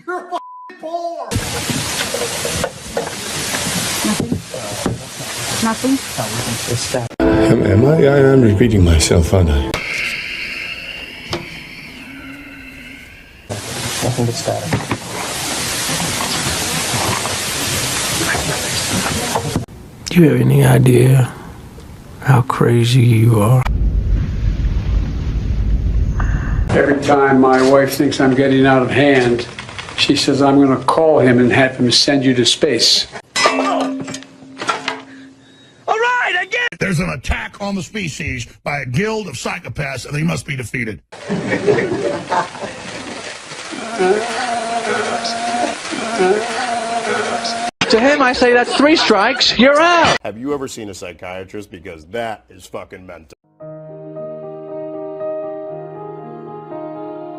You're a f***ing bore. Nothing? I'm repeating myself, aren't I? Nothing but static. Do you have any idea how crazy you are? Every time my wife thinks I'm getting out of hand, she says I'm going to call him and have him send you to space. There's an attack on the species by a guild of psychopaths, and they must be defeated. To him, I say that's 3 strikes, you're out. Have you ever seen a psychiatrist? Because that is fucking mental.